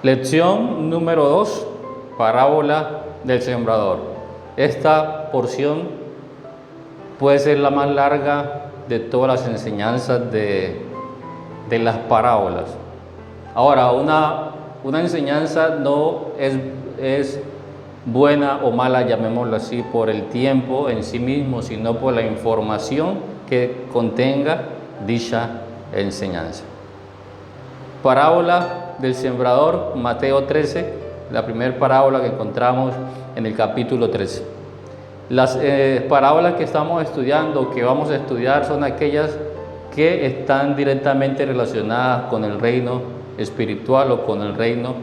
Lección número 2, parábola del sembrador. Esta porción puede ser la más larga de todas las enseñanzas de las parábolas. Ahora, una enseñanza no es buena o mala, llamémoslo así, por el tiempo en sí mismo, sino por la información que contenga dicha enseñanza. Parábola del sembrador, Mateo 13, la primera parábola que encontramos en el capítulo 13. Las parábolas que estamos estudiando, que vamos a estudiar, son aquellas que están directamente relacionadas con el reino espiritual o con el reino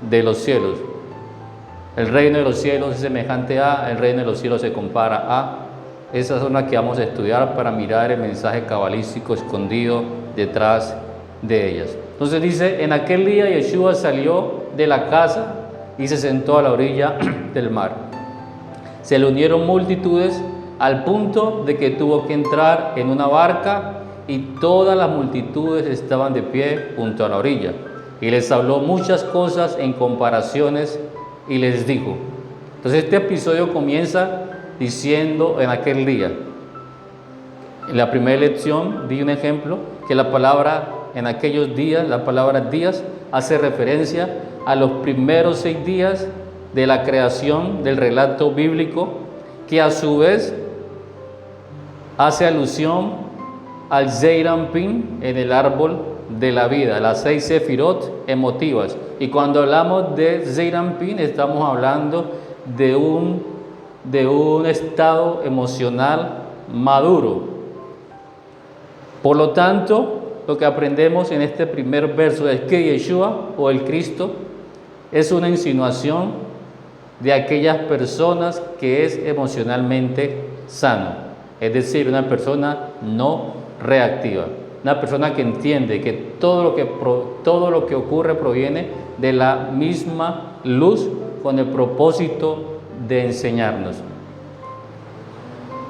de los cielos. El reino de los cielos es semejante a, el reino de los cielos se compara a. Esas son las que vamos a estudiar para mirar el mensaje cabalístico escondido detrás de ellas. Entonces dice, en aquel día Yeshua salió de la casa y se sentó a la orilla del mar. Se le unieron multitudes al punto de que tuvo que entrar en una barca y todas las multitudes estaban de pie junto a la orilla. Y les habló muchas cosas en comparaciones y les dijo. Entonces este episodio comienza diciendo en aquel día. En la primera lección di un ejemplo que la palabra en aquellos días, la palabra días, hace referencia a los primeros 6 días de la creación del relato bíblico, que a su vez hace alusión al Zeir Anpin en el árbol de la vida, las 6 sefirot emotivas. Y cuando hablamos de Zeir Anpin estamos hablando de un estado emocional maduro. Por lo tanto, lo que aprendemos en este primer verso es que Yeshua o el Cristo es una insinuación de aquellas personas que es emocionalmente sano, es decir, una persona no reactiva, una persona que entiende que todo lo que ocurre proviene de la misma luz con el propósito de enseñarnos.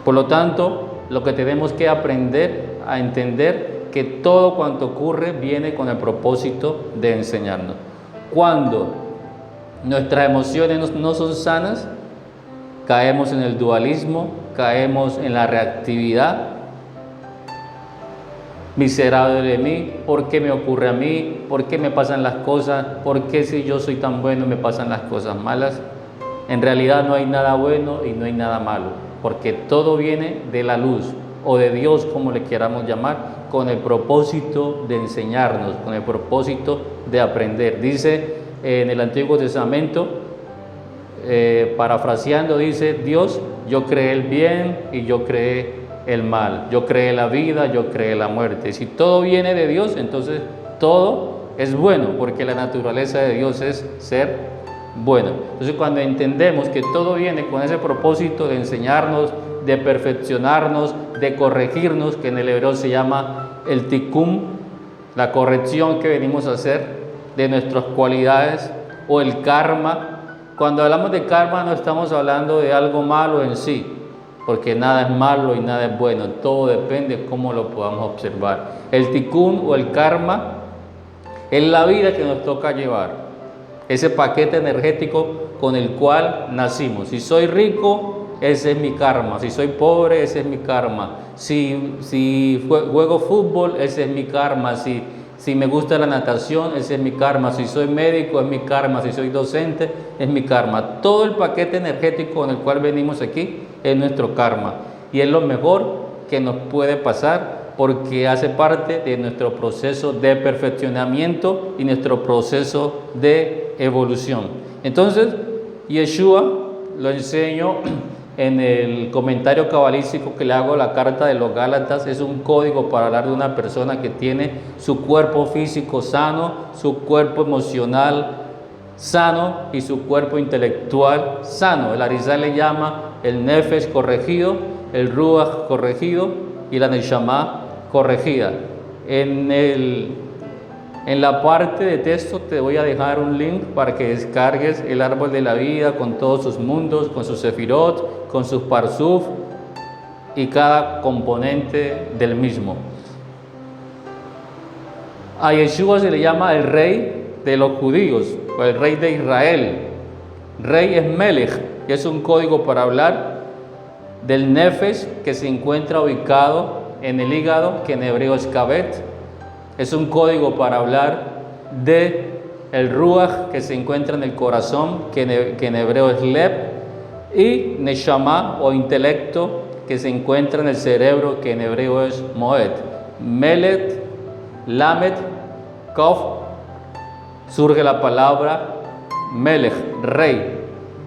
Por lo tanto, lo que tenemos que aprender a entender que todo cuanto ocurre viene con el propósito de enseñarnos. Cuando nuestras emociones no son sanas, caemos en el dualismo, caemos en la reactividad. Miserable de mí, ¿por qué me ocurre a mí? ¿Por qué me pasan las cosas? ¿Por qué si yo soy tan bueno me pasan las cosas malas? En realidad no hay nada bueno y no hay nada malo, porque todo viene de la luz o de Dios, como le queramos llamar, con el propósito de enseñarnos, con el propósito de aprender. Dice en el Antiguo Testamento, parafraseando, dice: Dios, yo creé el bien y yo creé el mal, yo creé la vida, yo creé la muerte. Y si todo viene de Dios, entonces todo es bueno, porque la naturaleza de Dios es ser bueno. Entonces, cuando entendemos que todo viene con ese propósito de enseñarnos, de perfeccionarnos, de corregirnos, que en el hebreo se llama el tikkun, la corrección que venimos a hacer de nuestras cualidades, o el karma. Cuando hablamos de karma no estamos hablando de algo malo en sí, porque nada es malo y nada es bueno, todo depende de cómo lo podamos observar. El tikkun o el karma es la vida que nos toca llevar, ese paquete energético con el cual nacimos. Si soy rico, ese es mi karma. Si soy pobre, ese es mi karma. Si juego fútbol, ese es mi karma. Si me gusta la natación, ese es mi karma. Si soy médico, es mi karma. Si soy docente, es mi karma. Todo el paquete energético con el cual venimos aquí es nuestro karma. Y es lo mejor que nos puede pasar, porque hace parte de nuestro proceso de perfeccionamiento y nuestro proceso de evolución. Entonces, Yeshua lo enseño en el comentario cabalístico que le hago a la carta de los Gálatas. Es un código para hablar de una persona que tiene su cuerpo físico sano, su cuerpo emocional sano y su cuerpo intelectual sano. El Arizal le llama el Nefesh corregido, el Ruach corregido y la Neshama corregida. En la parte de texto te voy a dejar un link para que descargues el árbol de la vida con todos sus mundos, con sus sefirot, con sus parsuf y cada componente del mismo. A Yeshua se le llama el rey de los judíos, o el rey de Israel. Rey es Melech, que es un código para hablar del Nefesh, que se encuentra ubicado en el hígado, que en hebreo es Kabet. Es un código para hablar de el Ruach, que se encuentra en el corazón, que en hebreo es Lev, y Neshama, o intelecto, que se encuentra en el cerebro, que en hebreo es Moed. Melet, Lamed, Kof, surge la palabra Melech, rey.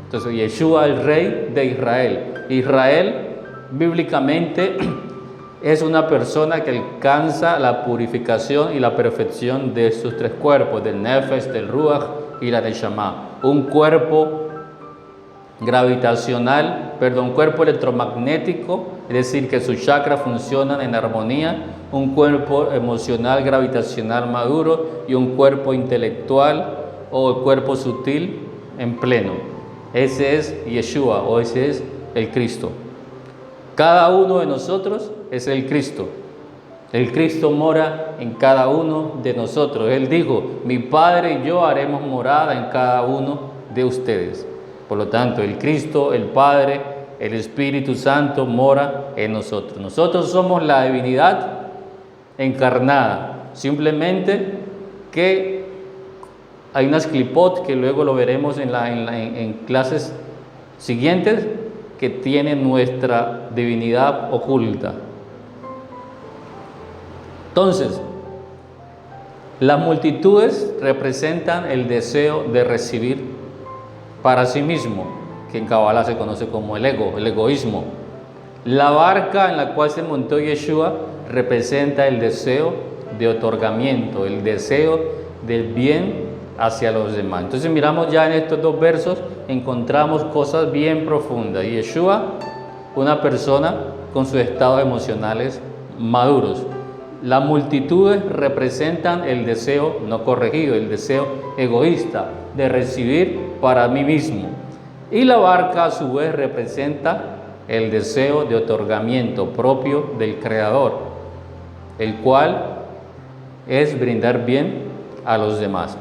Entonces Yeshua, el rey de Israel. Israel, bíblicamente, es una persona que alcanza la purificación y la perfección de estos tres cuerpos, del Nefesh, del Ruach y la Neshama. Un cuerpo cuerpo electromagnético, es decir, que sus chakras funcionan en armonía, un cuerpo emocional gravitacional maduro y un cuerpo intelectual o cuerpo sutil en pleno. Ese es Yeshua, o ese es el Cristo. Cada uno de nosotros es el Cristo. El Cristo mora en cada uno de nosotros. Él dijo: mi Padre y yo haremos morada en cada uno de ustedes. Por lo tanto, el Cristo, el Padre, el Espíritu Santo mora en nosotros. Nosotros somos la divinidad encarnada. Simplemente que hay unas clipot que luego lo veremos en clases siguientes, que tienen nuestra divinidad oculta. Entonces, las multitudes representan el deseo de recibir para sí mismo, que en Kabbalah se conoce como el ego, el egoísmo. La barca en la cual se montó Yeshua representa el deseo de otorgamiento, el deseo del bien hacia los demás. Entonces miramos ya en estos dos versos, encontramos cosas bien profundas. Yeshua, una persona con sus estados emocionales maduros. Las multitudes representan el deseo no corregido, el deseo egoísta de recibir para mí mismo. Y la barca a su vez representa el deseo de otorgamiento propio del Creador, el cual es brindar bien a los demás.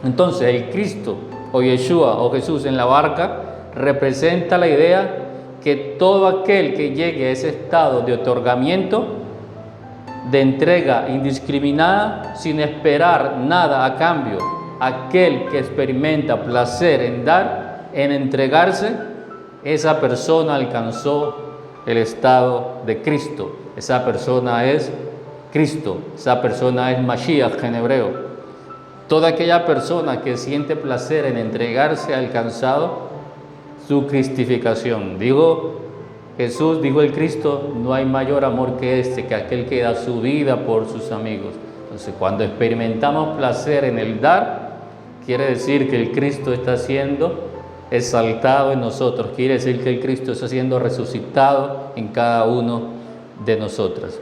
Entonces el Cristo o Yeshua o Jesús en la barca representa la idea que todo aquel que llegue a ese estado de otorgamiento, de entrega indiscriminada, sin esperar nada a cambio, aquel que experimenta placer en dar, en entregarse, esa persona alcanzó el estado de Cristo. Esa persona es Cristo, esa persona es Mashiach en hebreo. Toda aquella persona que siente placer en entregarse ha alcanzado su cristificación. Digo Jesús, dijo el Cristo: no hay mayor amor que este, que aquel que da su vida por sus amigos. Entonces, cuando experimentamos placer en el dar, quiere decir que el Cristo está siendo exaltado en nosotros, quiere decir que el Cristo está siendo resucitado en cada uno de nosotros.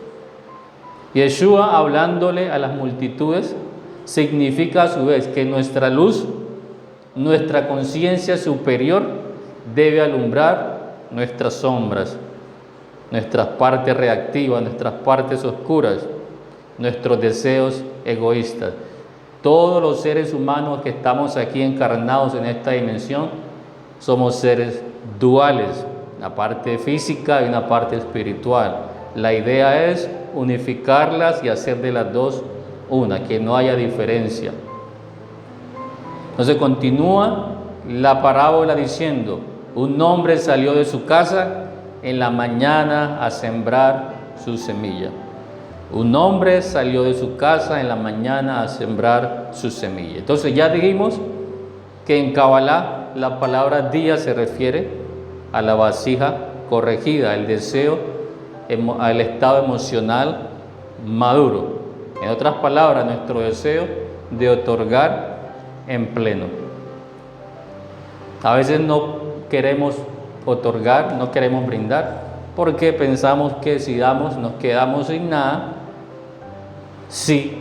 Yeshua, hablándole a las multitudes, significa a su vez que nuestra luz, nuestra conciencia superior debe alumbrar nuestras sombras, nuestras partes reactivas, nuestras partes oscuras, nuestros deseos egoístas. Todos los seres humanos que estamos aquí encarnados en esta dimensión somos seres duales, una parte física y una parte espiritual. La idea es unificarlas y hacer de las dos una, que no haya diferencia. Entonces continúa la parábola diciendo: un hombre salió de su casa en la mañana a sembrar su semilla. Un hombre salió de su casa en la mañana a sembrar su semilla. Entonces ya dijimos que en Kabbalah la palabra día se refiere a la vasija corregida, al deseo, al estado emocional maduro. En otras palabras, nuestro deseo de otorgar en pleno. A veces no queremos otorgar, no queremos brindar, porque pensamos que si damos nos quedamos sin nada. Sí,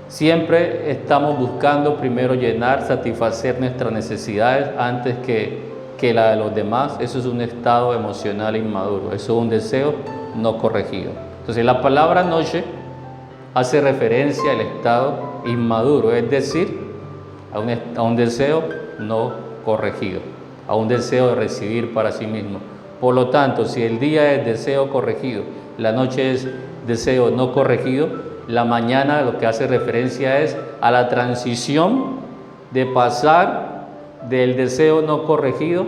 siempre estamos buscando primero llenar, satisfacer nuestras necesidades antes que la de los demás. Eso es un estado emocional inmaduro, eso es un deseo no corregido. Entonces la palabra noche hace referencia al estado inmaduro, es decir, a un deseo no corregido, a un deseo de recibir para sí mismo. Por lo tanto, si el día es deseo corregido, la noche es deseo no corregido, la mañana lo que hace referencia es a la transición de pasar del deseo no corregido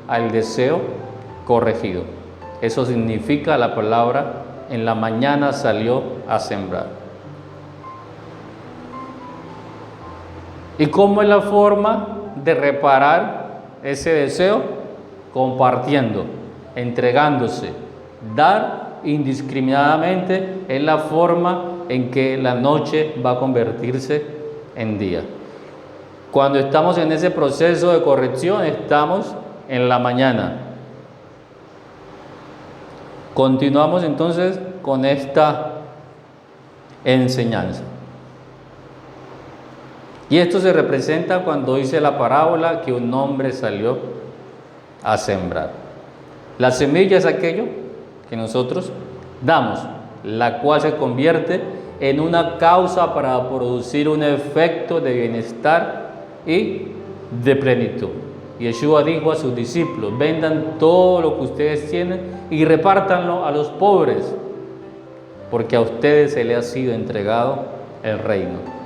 al deseo corregido. Eso significa la palabra en la mañana salió a sembrar. ¿Y cómo es la forma de reparar ese deseo? Compartiendo, entregándose. Dar indiscriminadamente es la forma en que la noche va a convertirse en día. Cuando estamos en ese proceso de corrección, estamos en la mañana. Continuamos entonces con esta enseñanza. Y esto se representa cuando dice la parábola que un hombre salió a sembrar. La semilla es aquello que nosotros damos, la cual se convierte en una causa para producir un efecto de bienestar y de plenitud. Yeshua dijo a sus discípulos: vendan todo lo que ustedes tienen y repártanlo a los pobres, porque a ustedes se les ha sido entregado el reino.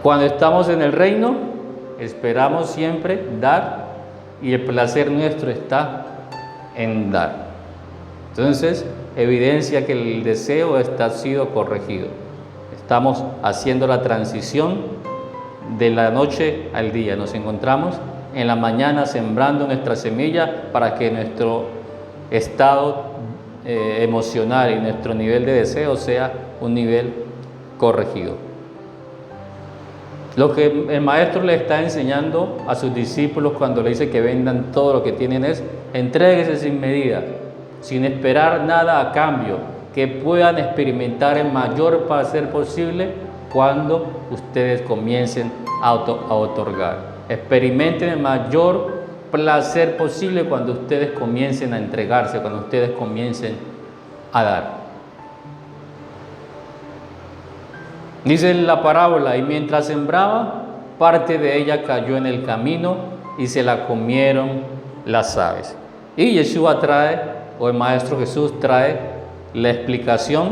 Cuando estamos en el reino, esperamos siempre dar, y el placer nuestro está en dar. Entonces, evidencia que el deseo ha sido corregido. Estamos haciendo la transición de la noche al día. Nos encontramos en la mañana sembrando nuestra semilla para que nuestro estado emocional y nuestro nivel de deseo sea un nivel corregido. Lo que el maestro le está enseñando a sus discípulos cuando le dice que vendan todo lo que tienen es: entréguese sin medida, sin esperar nada a cambio, que puedan experimentar el mayor placer posible cuando ustedes comiencen a otorgar. Experimenten el mayor placer posible cuando ustedes comiencen a entregarse, cuando ustedes comiencen a dar. Dice la parábola: y mientras sembraba, parte de ella cayó en el camino y se la comieron las aves. Y Yeshua trae, o el Maestro Jesús trae la explicación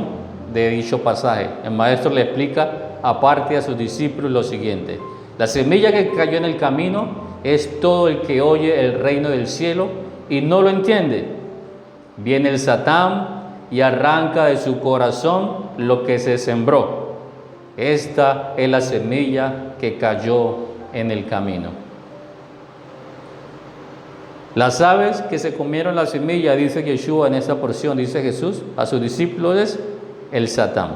de dicho pasaje. El Maestro le explica aparte a sus discípulos lo siguiente: la semilla que cayó en el camino es todo el que oye el reino del cielo y no lo entiende. Viene el Satán y arranca de su corazón lo que se sembró. Esta es la semilla que cayó en el camino. Las aves que se comieron la semilla, dice Yeshua en esa porción, dice Jesús a sus discípulos, es el Satán.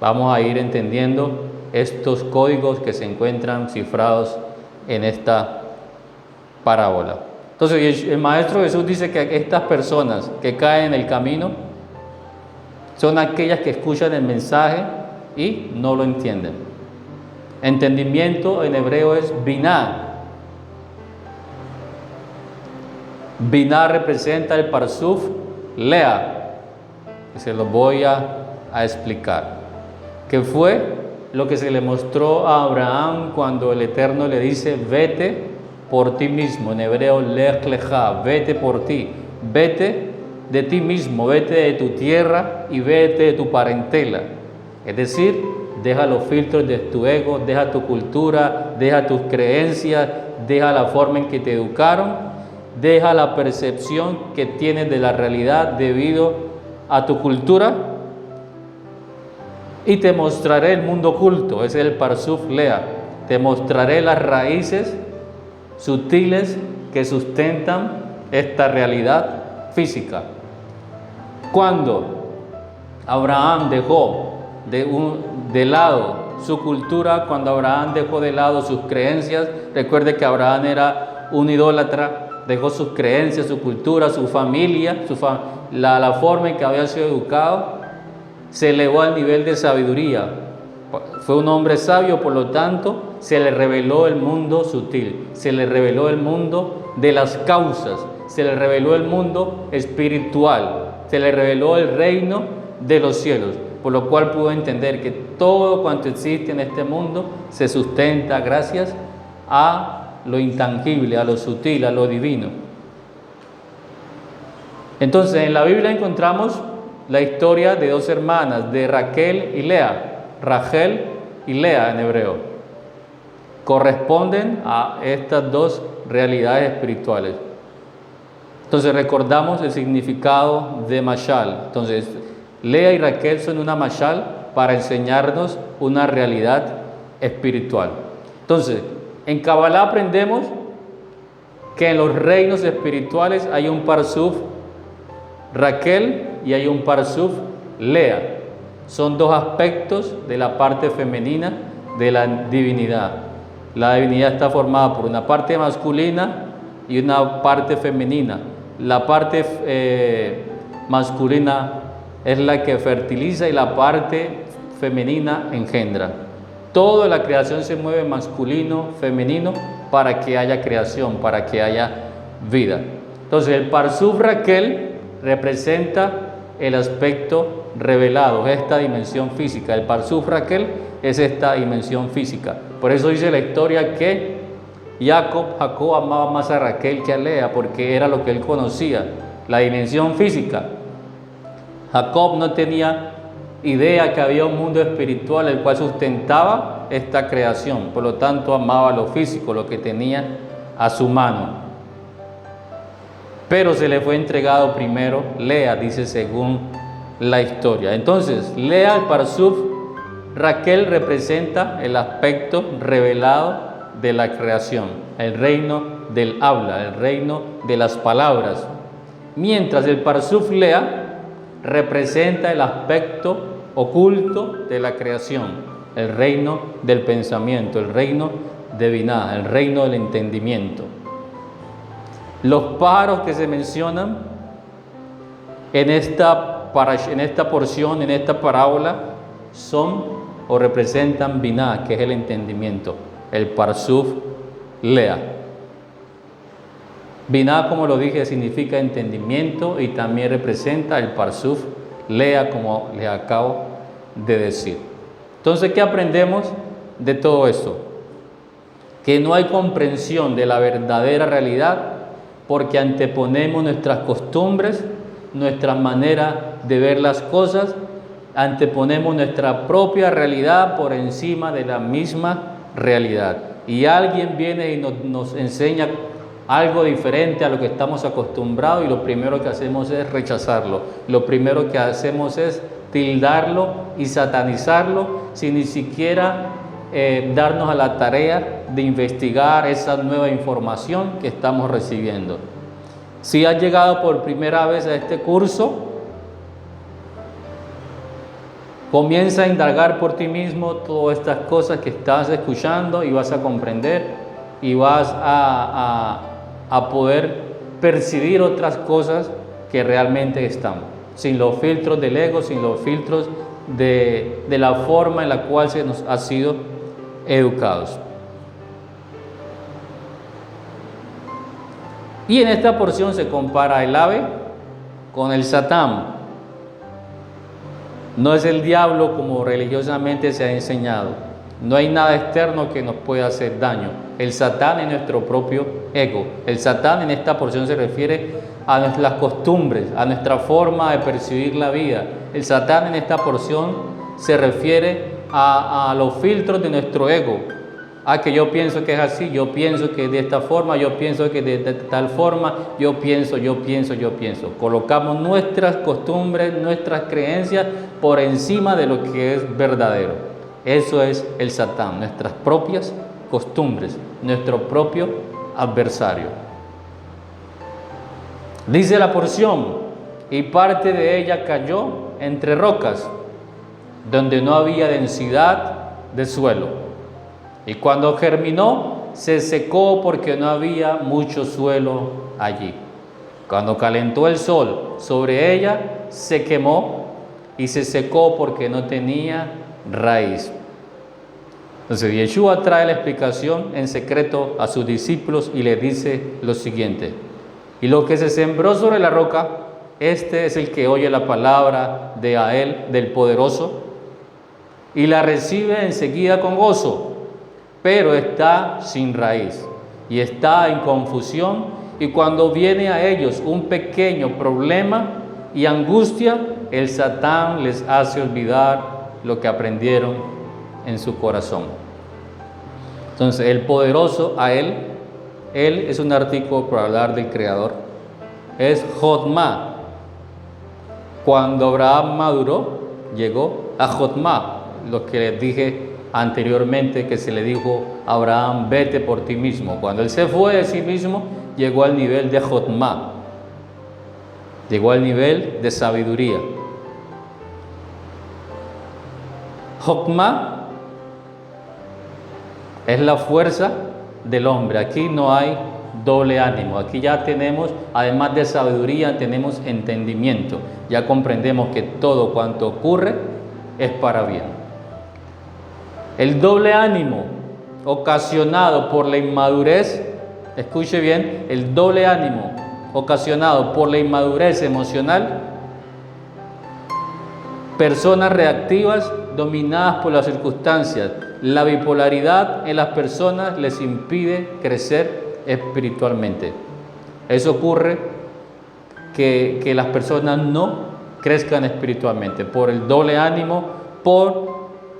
Vamos a ir entendiendo estos códigos que se encuentran cifrados en esta parábola. Entonces el Maestro Jesús dice que estas personas que caen en el camino son aquellas que escuchan el mensaje y no lo entienden. Entendimiento en hebreo es binah. Binah representa el parsuf lea, que se lo voy a explicar, que fue lo que se le mostró a Abraham cuando el Eterno le dice: vete por ti mismo. En hebreo lech lecha, vete por ti, vete de ti mismo, vete de tu tierra y vete de tu parentela. Es decir, deja los filtros de tu ego, deja tu cultura, deja tus creencias, deja la forma en que te educaron, deja la percepción que tienes de la realidad debido a tu cultura, y te mostraré el mundo oculto. Ese es el Parsuf Lea. Te mostraré las raíces sutiles que sustentan esta realidad física. Cuando Abraham dejó de lado su cultura, cuando Abraham dejó de lado sus creencias, recuerde que Abraham era un idólatra, dejó sus creencias, su cultura, su familia, la forma en que había sido educado, se elevó al nivel de sabiduría. Fue un hombre sabio, por lo tanto, se le reveló el mundo sutil, se le reveló el mundo de las causas, se le reveló el mundo espiritual, se le reveló el reino de los cielos, por lo cual pudo entender que todo cuanto existe en este mundo se sustenta gracias a lo intangible, a lo sutil, a lo divino. Entonces, en la Biblia encontramos la historia de dos hermanas, de Raquel y Lea. Rachel y Lea en hebreo. Corresponden a estas dos realidades espirituales. Entonces recordamos el significado de Mashal. Entonces, Lea y Raquel son una Mashal para enseñarnos una realidad espiritual. Entonces, en Kabbalah aprendemos que en los reinos espirituales hay un Parsuf Raquel y hay un Parsuf Lea. Son dos aspectos de la parte femenina de la divinidad. La divinidad está formada por una parte masculina y una parte femenina. La parte masculina es la que fertiliza y la parte femenina engendra. Toda la creación se mueve masculino, femenino, para que haya creación, para que haya vida. Entonces, el Parsuf Raquel representa el aspecto revelado, esta dimensión física. El Parsuf Raquel es esta dimensión física. Por eso dice la historia que Jacob amaba más a Raquel que a Lea, porque era lo que él conocía, la dimensión física. Jacob no tenía idea que había un mundo espiritual el cual sustentaba esta creación, por lo tanto amaba lo físico, lo que tenía a su mano. Pero se le fue entregado primero Lea, dice según la historia. Entonces, Lea, el Parsuf Raquel, representa el aspecto revelado de la creación, el reino del habla, el reino de las palabras. Mientras el Parsuf Lea representa el aspecto oculto de la creación, el reino del pensamiento, el reino de Binah, el reino del entendimiento. Los pájaros que se mencionan en esta porción, en esta parábola, son o representan Binah, que es el entendimiento, el Parsuf Lea. Binah, como lo dije, significa entendimiento y también representa el Parsuf Lea, como les acabo de decir. Entonces, ¿qué aprendemos de todo esto? Que no hay comprensión de la verdadera realidad porque anteponemos nuestras costumbres, nuestra manera de ver las cosas, anteponemos nuestra propia realidad por encima de la misma realidad. Y alguien viene y nos enseña algo diferente a lo que estamos acostumbrados y lo primero que hacemos es rechazarlo. Lo primero que hacemos es tildarlo y satanizarlo sin ni siquiera darnos a la tarea de investigar esa nueva información que estamos recibiendo. Si has llegado por primera vez a este curso, comienza a indagar por ti mismo todas estas cosas que estás escuchando y vas a comprender y vas a poder percibir otras cosas que realmente están, sin los filtros del ego, sin los filtros de la forma en la cual se nos ha sido educados. Y en esta porción se compara el ave con el Satán. No es el diablo como religiosamente se ha enseñado. No hay nada externo que nos pueda hacer daño. El Satán es nuestro propio ego. El Satán en esta porción se refiere a nuestras costumbres, a nuestra forma de percibir la vida. El Satán en esta porción se refiere a los filtros de nuestro ego. Que yo pienso que es así, yo pienso que de esta forma, yo pienso que de tal forma, yo pienso. Colocamos nuestras costumbres, nuestras creencias por encima de lo que es verdadero. Eso es el Satán, nuestras propias costumbres, nuestro propio adversario. Dice la porción, y parte de ella cayó entre rocas, donde no había densidad de suelo. Y cuando germinó, se secó porque no había mucho suelo allí. Cuando calentó el sol sobre ella, se quemó y se secó porque no tenía raíz. Entonces, Yeshua trae la explicación en secreto a sus discípulos y le dice lo siguiente: y lo que se sembró sobre la roca, este es el que oye la palabra de a él, del poderoso, y la recibe enseguida con gozo, pero está sin raíz y está en confusión, y cuando viene a ellos un pequeño problema y angustia, el Satán les hace olvidar lo que aprendieron en su corazón. Entonces, el poderoso a él es un artículo para hablar del Creador, es Jotma. Cuando Abraham maduró, llegó a Jotma, lo que les dije anteriormente, que se le dijo a Abraham, vete por ti mismo. Cuando él se fue de sí mismo, llegó al nivel de Jotma, llegó al nivel de sabiduría. Jotma es la fuerza del hombre. Aquí no hay doble ánimo. Aquí ya tenemos, además de sabiduría, tenemos entendimiento. Ya comprendemos que todo cuanto ocurre es para bien. El doble ánimo ocasionado por la inmadurez, escuche bien, el doble ánimo ocasionado por la inmadurez emocional, personas reactivas dominadas por las circunstancias, la bipolaridad en las personas les impide crecer espiritualmente. Eso ocurre que las personas no crezcan espiritualmente por el doble ánimo, por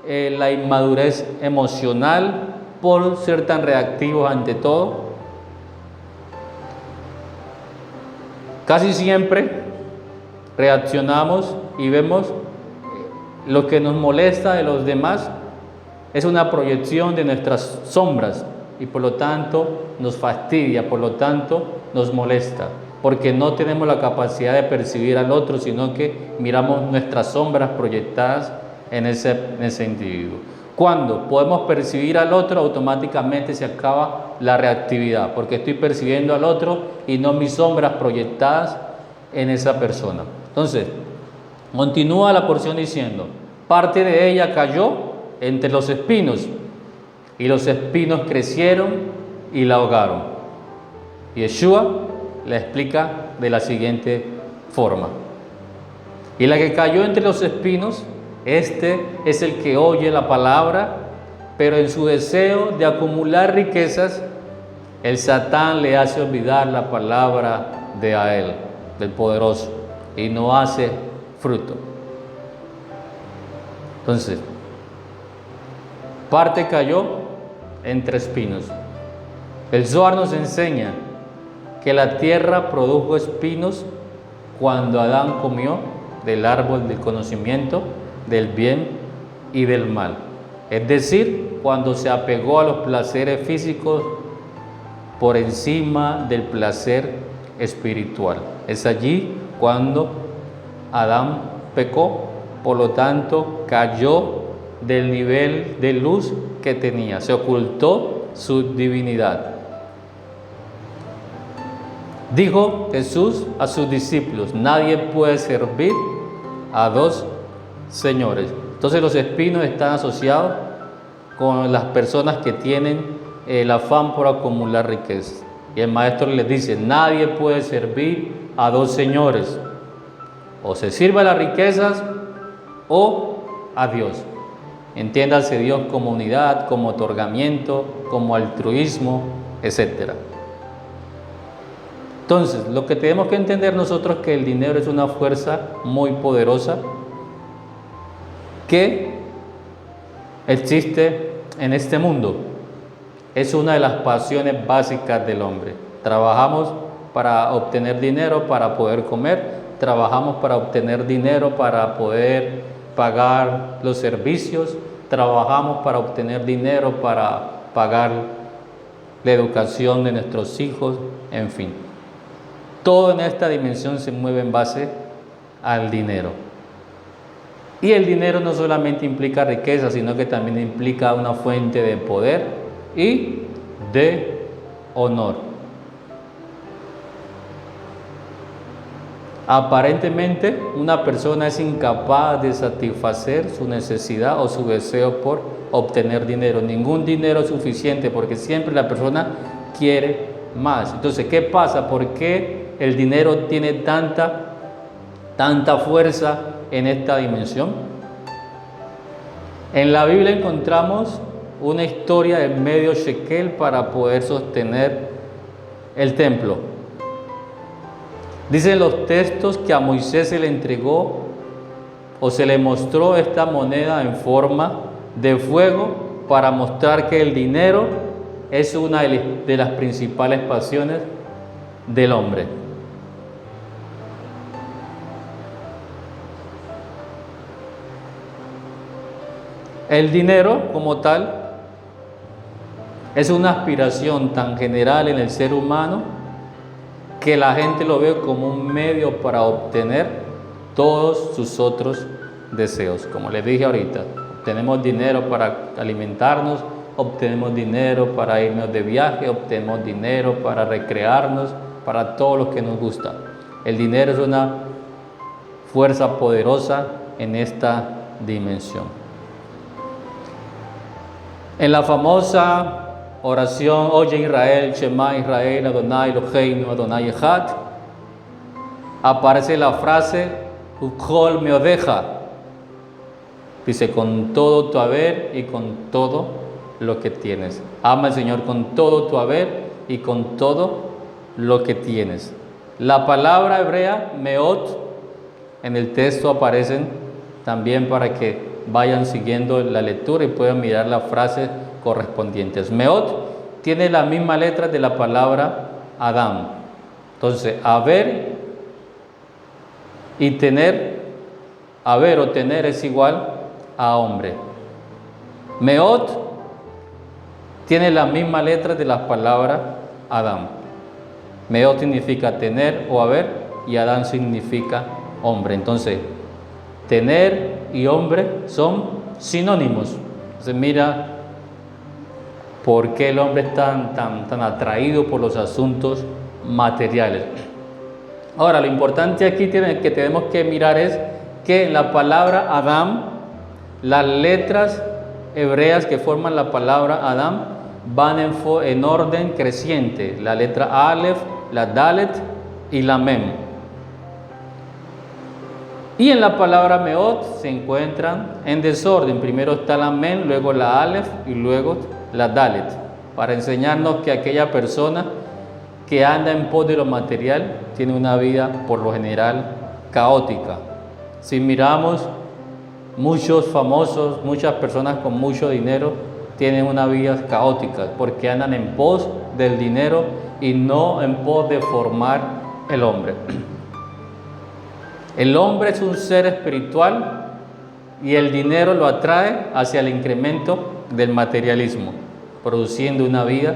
la inmadurez emocional, por ser tan reactivos ante todo. Casi siempre reaccionamos y vemos lo que nos molesta de los demás es una proyección de nuestras sombras y por lo tanto nos fastidia, por lo tanto nos molesta, porque no tenemos la capacidad de percibir al otro, sino que miramos nuestras sombras proyectadas en ese individuo. Cuando podemos percibir al otro, automáticamente se acaba la reactividad, porque estoy percibiendo al otro y no mis sombras proyectadas en esa persona. Entonces, continúa la porción diciendo, parte de ella cayó entre los espinos, y los espinos crecieron y la ahogaron. Y Yeshua la explica de la siguiente forma. Y la que cayó entre los espinos, este es el que oye la palabra, pero en su deseo de acumular riquezas, el Satán le hace olvidar la palabra de a él, del poderoso, y no hace fruto. Entonces, parte cayó entre espinos. El Zohar nos enseña que la tierra produjo espinos cuando Adán comió del árbol del conocimiento del bien y del mal. Es decir, cuando se apegó a los placeres físicos por encima del placer espiritual. Es allí cuando Adán pecó, por lo tanto cayó del nivel de luz que tenía, se ocultó su divinidad. Dijo Jesús a sus discípulos, nadie puede servir a dos señores. Entonces los espinos están asociados con las personas que tienen el afán por acumular riquezas. Y el maestro les dice, nadie puede servir a dos señores. O se sirve a las riquezas o a Dios. Entiéndase Dios como unidad, como otorgamiento, como altruismo, etc. Entonces, lo que tenemos que entender nosotros es que el dinero es una fuerza muy poderosa que existe en este mundo. Es una de las pasiones básicas del hombre. Trabajamos para obtener dinero para poder comer, trabajamos para obtener dinero para poder pagar los servicios, trabajamos para obtener dinero para pagar la educación de nuestros hijos, en fin. Todo en esta dimensión se mueve en base al dinero. Y el dinero no solamente implica riqueza, sino que también implica una fuente de poder y de honor. Aparentemente, una persona es incapaz de satisfacer su necesidad o su deseo por obtener dinero. Ningún dinero es suficiente porque siempre la persona quiere más. Entonces, ¿qué pasa? ¿Por qué el dinero tiene tanta tanta fuerza en esta dimensión? En la Biblia encontramos una historia de medio shekel para poder sostener el templo. Dicen los textos que a Moisés se le entregó o se le mostró esta moneda en forma de fuego para mostrar que el dinero es una de las principales pasiones del hombre. El dinero como tal es una aspiración tan general en el ser humano que la gente lo ve como un medio para obtener todos sus otros deseos. Como les dije ahorita, obtenemos dinero para alimentarnos, obtenemos dinero para irnos de viaje, obtenemos dinero para recrearnos, para todo lo que nos gusta. El dinero es una fuerza poderosa en esta dimensión. En la famosa oración, oye Israel, Shema Israel, Adonai Eloheinu, Adonai Echad, aparece la frase, Ukol meodeja, dice, con todo tu haber y con todo lo que tienes. Ama al Señor con todo tu haber y con todo lo que tienes. La palabra hebrea, meot, en el texto aparecen también para que vayan siguiendo la lectura y puedan mirar las frases correspondientes. Meot tiene la misma letra de la palabra Adam. Entonces, haber y tener, haber o tener es igual a hombre. Meot tiene la misma letra de la palabra Adam. Meot significa tener o haber y Adam significa hombre. Entonces, tener y hombre son sinónimos. Entonces, mira por qué el hombre es tan atraído por los asuntos materiales. Ahora, lo importante aquí que tenemos que mirar es que la palabra Adam, las letras hebreas que forman la palabra Adam, van en orden creciente. La letra Aleph, la Dalet y la Mem. Y en la palabra Meot se encuentran en desorden. Primero está la Mem, luego la Aleph y luego la Dalet, para enseñarnos que aquella persona que anda en pos de lo material tiene una vida por lo general caótica. Si miramos muchos famosos, muchas personas con mucho dinero tienen una vida caótica porque andan en pos del dinero y no en pos de formar el hombre. El hombre es un ser espiritual y el dinero lo atrae hacia el incremento del materialismo, produciendo una vida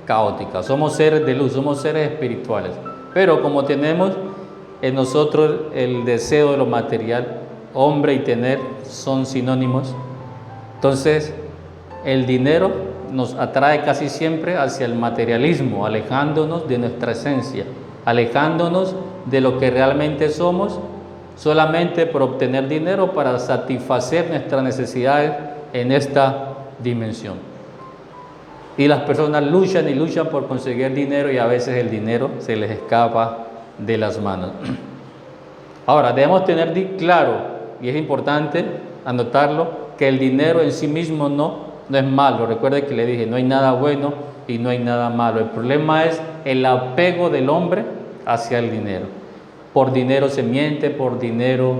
caótica. Somos seres de luz, somos seres espirituales, pero como tenemos en nosotros el deseo de lo material, hombre y tener son sinónimos, entonces el dinero nos atrae casi siempre hacia el materialismo, alejándonos de nuestra esencia, alejándonos de lo que realmente somos, solamente por obtener dinero para satisfacer nuestras necesidades en esta dimensión. Y las personas luchan y luchan por conseguir dinero y a veces el dinero se les escapa de las manos. Ahora, debemos tener claro, y es importante anotarlo, que el dinero en sí mismo no es malo. Recuerde que le dije, no hay nada bueno y no hay nada malo. El problema es el apego del hombre hacia el dinero. Por dinero se miente, por dinero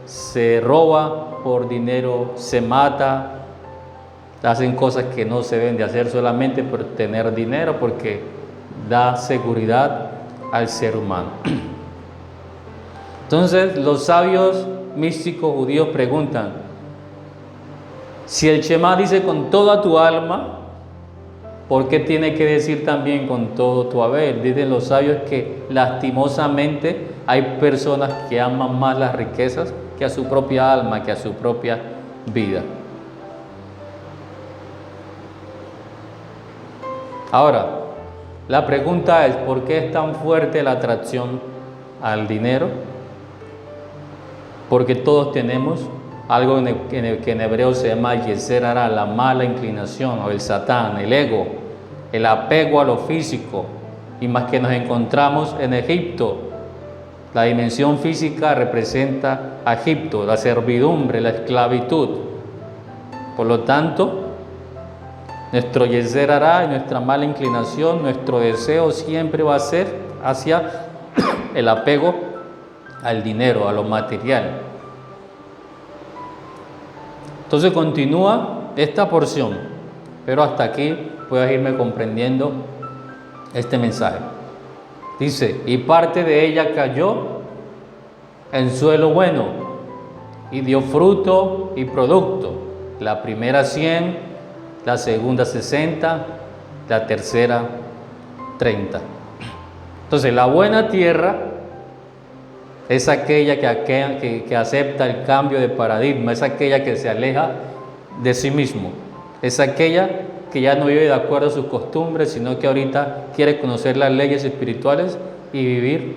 se roba, por dinero se mata, hacen cosas que no se deben de hacer solamente por tener dinero, porque da seguridad al ser humano. Entonces, los sabios místicos judíos preguntan, si el Shema dice con toda tu alma, ¿por qué tiene que decir también con todo tu haber? Dicen los sabios que lastimosamente hay personas que aman más las riquezas que a su propia alma, que a su propia vida. Ahora, la pregunta es, ¿por qué es tan fuerte la atracción al dinero? Porque todos tenemos algo que en hebreo se llama Yeser Hara, la mala inclinación, o el Satán, el ego, el apego a lo físico. Y más que nos encontramos en Egipto, La dimensión física representa a Egipto, la servidumbre, la esclavitud. Por lo tanto, nuestro yeser hará y nuestra mala inclinación, nuestro deseo siempre va a ser hacia el apego al dinero, a lo material. Entonces continúa esta porción, pero hasta aquí puedes irme comprendiendo este mensaje. Dice, y parte de ella cayó en suelo bueno y dio fruto y producto. La primera 100, la segunda 60, la tercera 30. Entonces la buena tierra es aquella que acepta el cambio de paradigma, es aquella que se aleja de sí mismo, es aquella que ya no vive de acuerdo a sus costumbres, sino que ahorita quiere conocer las leyes espirituales y vivir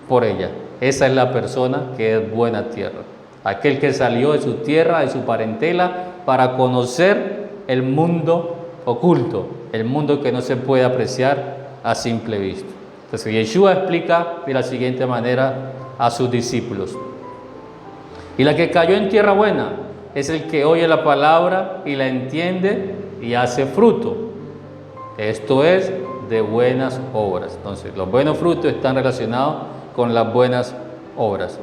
por ellas. Esa es la persona que es buena tierra, aquel que salió de su tierra, de su parentela, para conocer el mundo oculto, el mundo que no se puede apreciar a simple vista. Entonces Yeshua explica de la siguiente manera a sus discípulos. Y la que cayó en tierra buena es el que oye la palabra y la entiende y hace fruto. Esto es de buenas obras. Entonces los buenos frutos están relacionados con las buenas obras.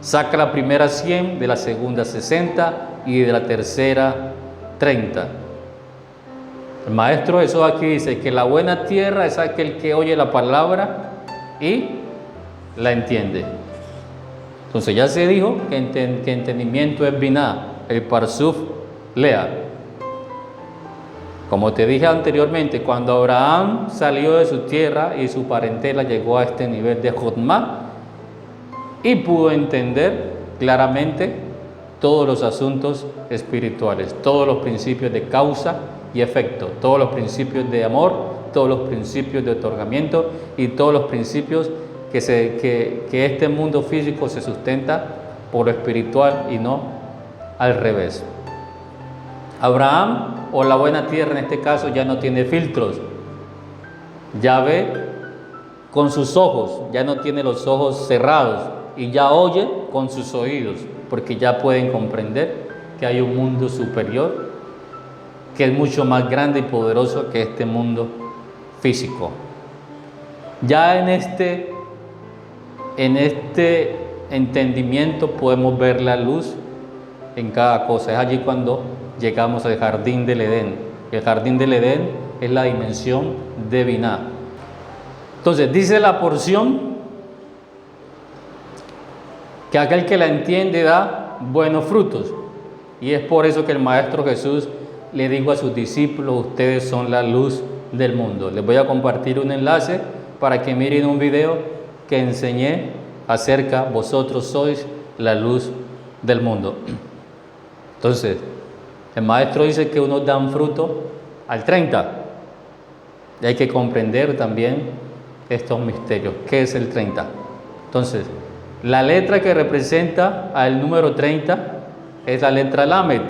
Saca la primera 100, de la segunda 60 y de la tercera 30. El maestro Jesús aquí dice que la buena tierra es aquel que oye la palabra y la entiende. Entonces ya se dijo que entendimiento es biná, el parsuf lea. Como te dije anteriormente, cuando Abraham salió de su tierra y su parentela llegó a este nivel de Jotmá y pudo entender claramente todos los asuntos espirituales, todos los principios de causa y efecto, todos los principios de amor, todos los principios de otorgamiento y todos los principios que este mundo físico se sustenta por lo espiritual y no al revés. Abraham, o la buena tierra en este caso, ya no tiene filtros, ya ve con sus ojos, ya no tiene los ojos cerrados y ya oye con sus oídos, porque ya pueden comprender que hay un mundo superior que es mucho más grande y poderoso que este mundo físico. Ya en este entendimiento podemos ver la luz en cada cosa. Es allí cuando llegamos al jardín del Edén. El jardín del Edén es la dimensión de Biná. Entonces dice la porción que aquel que la entiende da buenos frutos, y es por eso que el Maestro Jesús le dijo a sus discípulos: ustedes son la luz del mundo. Les voy a compartir un enlace para que miren un video que enseñé acerca, vosotros sois la luz del mundo. Entonces, el maestro dice que unos dan fruto al 30. Y hay que comprender también estos misterios. ¿Qué es el 30? Entonces, la letra que representa al número 30 es la letra Lamed.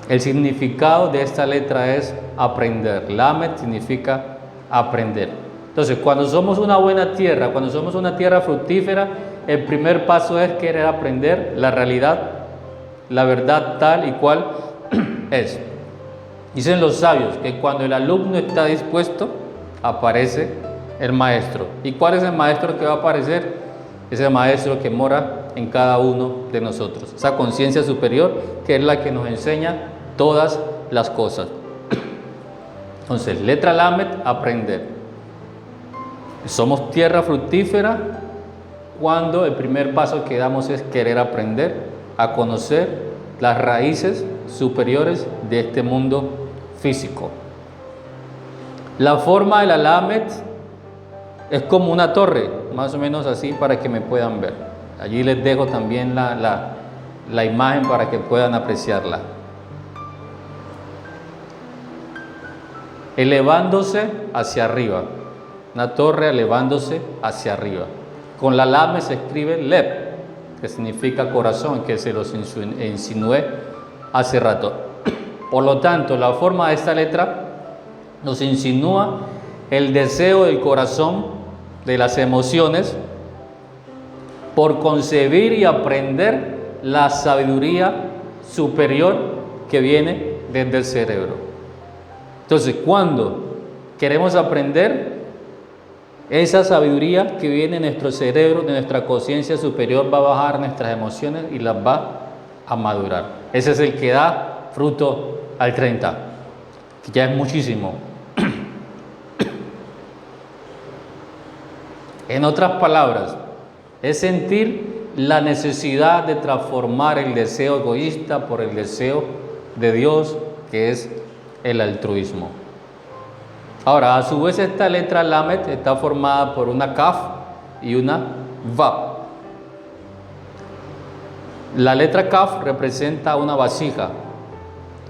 El significado de esta letra es aprender. Lamed significa aprender. Entonces, cuando somos una buena tierra, cuando somos una tierra fructífera, el primer paso es querer aprender la realidad, la verdad tal y cual es. Dicen los sabios que cuando el alumno está dispuesto, aparece el maestro. ¿Y cuál es el maestro que va a aparecer? Es el maestro que mora en cada uno de nosotros. Esa conciencia superior que es la que nos enseña todas las cosas. Entonces, letra Lamed, aprender. Somos tierra fructífera cuando el primer paso que damos es querer aprender a conocer las raíces superiores de este mundo físico. La forma de la Lamed es como una torre, más o menos así, para que me puedan ver. Allí les dejo también la imagen para que puedan apreciarla. Elevándose hacia arriba, una torre elevándose hacia arriba. Con la Lamed se escribe Lev, que significa corazón, que se los insinué hace rato. Por lo tanto, la forma de esta letra nos insinúa el deseo del corazón de las emociones por concebir y aprender la sabiduría superior que viene desde el cerebro. Entonces, cuando queremos aprender, esa sabiduría que viene en nuestro cerebro, de nuestra conciencia superior, va a bajar nuestras emociones y las va a madurar. Ese es el que da fruto al 30, que ya es muchísimo. En otras palabras, es sentir la necesidad de transformar el deseo egoísta por el deseo de Dios, que es el altruismo. Ahora, a su vez, esta letra Lamed está formada por una Kaf y una Vav. La letra Kaf representa una vasija,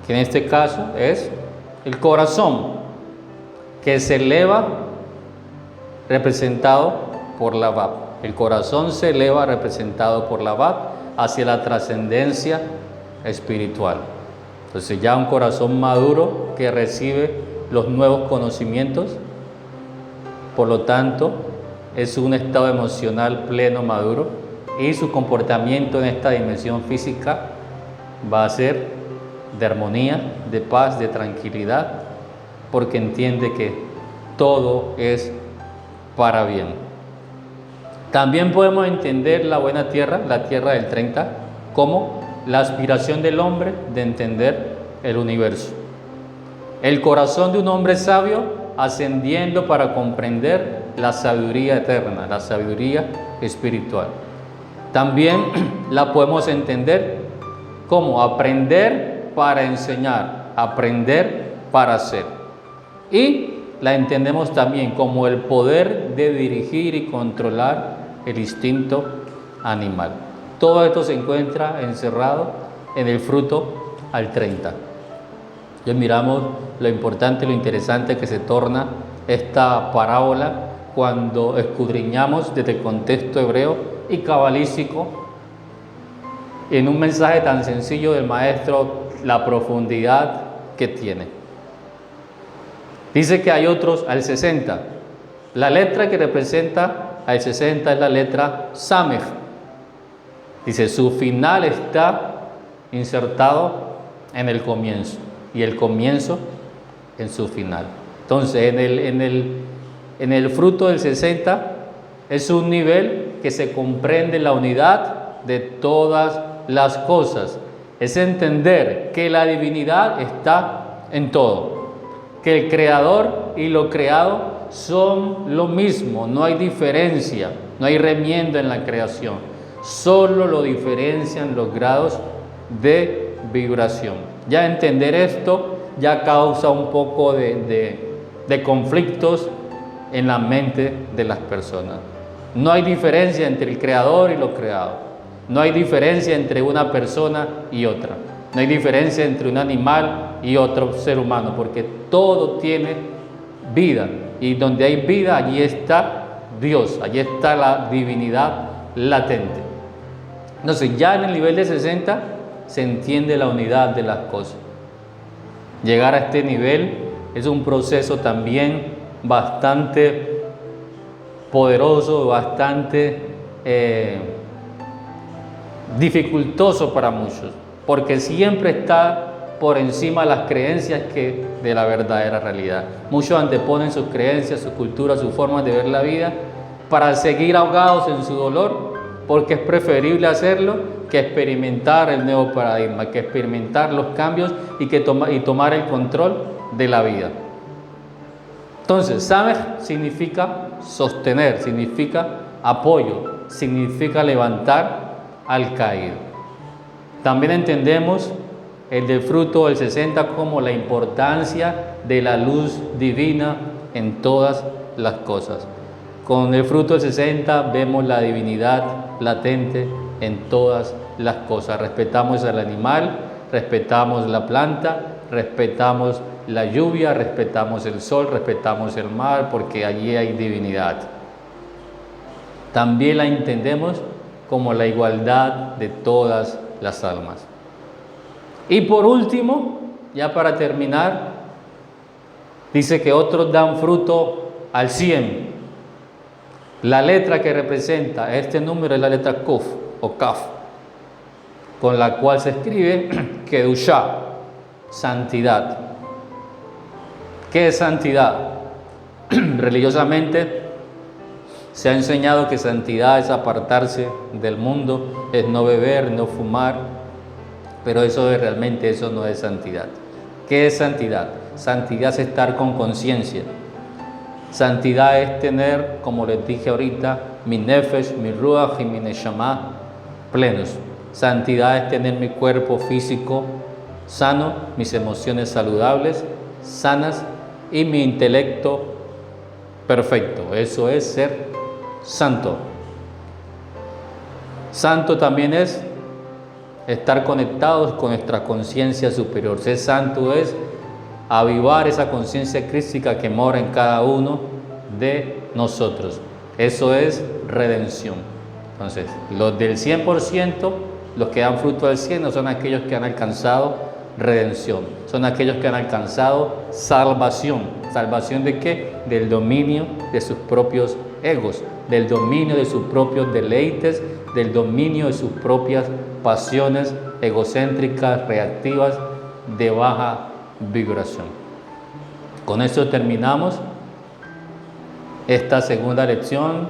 que en este caso es el corazón, que se eleva representado por la Vav. El corazón se eleva representado por la Vav hacia la trascendencia espiritual. Entonces ya un corazón maduro que recibe los nuevos conocimientos, por lo tanto es un estado emocional pleno, maduro, y su comportamiento en esta dimensión física va a ser de armonía, de paz, de tranquilidad, porque entiende que todo es para bien. También podemos entender la buena tierra, la tierra del 30, como la aspiración del hombre de entender el universo. El corazón de un hombre sabio ascendiendo para comprender la sabiduría eterna, la sabiduría espiritual. También la podemos entender como aprender para enseñar, aprender para hacer. Y la entendemos también como el poder de dirigir y controlar el instinto animal. Todo esto se encuentra encerrado en el fruto al 30. Ya miramos lo importante, lo interesante que se torna esta parábola cuando escudriñamos desde el contexto hebreo y cabalístico en un mensaje tan sencillo del maestro, la profundidad que tiene. Dice que hay otros al 60. La letra que representa al 60 es la letra Samej. Dice, su final está insertado en el comienzo y el comienzo en su final. Entonces, en el fruto del 60 es un nivel que se comprende la unidad de todas las cosas. Es entender que la divinidad está en todo, que el creador y lo creado son lo mismo, no hay diferencia, no hay remiendo en la creación, solo lo diferencian los grados de vibración. Ya entender esto ya causa un poco de conflictos en la mente de las personas. No hay diferencia entre el creador y lo creado, no hay diferencia entre una persona y otra, no hay diferencia entre un animal y otro ser humano, porque todo tiene vida. Y donde hay vida, allí está Dios, allí está la divinidad latente. Entonces, ya en el nivel de 60 se entiende la unidad de las cosas. Llegar a este nivel es un proceso también bastante poderoso, bastante dificultoso para muchos, porque siempre está por encima de las creencias que de la verdadera realidad. Muchos anteponen sus creencias, su cultura, su forma de ver la vida para seguir ahogados en su dolor, porque es preferible hacerlo que experimentar el nuevo paradigma, que experimentar los cambios y tomar el control de la vida. Entonces, Samej significa sostener, significa apoyo, significa levantar al caído. También entendemos el del fruto del 60 como la importancia de la luz divina en todas las cosas. Con el fruto del 60 vemos la divinidad latente en todas las cosas. Respetamos al animal, respetamos la planta, respetamos la lluvia, respetamos el sol, respetamos el mar, porque allí hay divinidad. También la entendemos como la igualdad de todas las almas. Y por último, ya para terminar, dice que otros dan fruto al 100. La letra que representa este número es la letra Kuf o Kaf, con la cual se escribe Kedushá, santidad. ¿Qué es santidad? Religiosamente se ha enseñado que santidad es apartarse del mundo, es no beber, no fumar, pero realmente eso no es santidad. ¿Qué es santidad? Santidad es estar con conciencia. Santidad es tener, como les dije ahorita, mi nefesh, mi ruach y mi neshama plenos. Santidad es tener mi cuerpo físico sano, mis emociones saludables, sanas y mi intelecto perfecto. Eso es ser santo. Santo también es estar conectados con nuestra conciencia superior. Ser santo es avivar esa conciencia crística que mora en cada uno de nosotros. Eso es redención. Entonces, los del 100%, los que dan fruto del 100, no son aquellos que han alcanzado redención, son aquellos que han alcanzado salvación. ¿Salvación de qué? Del dominio de sus propios egos, del dominio de sus propios deleites, del dominio de sus propias pasiones egocéntricas, reactivas, de baja vibración. Con esto terminamos esta segunda lección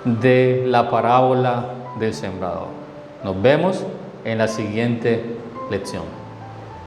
de la parábola del sembrador. Nos vemos en la siguiente lección.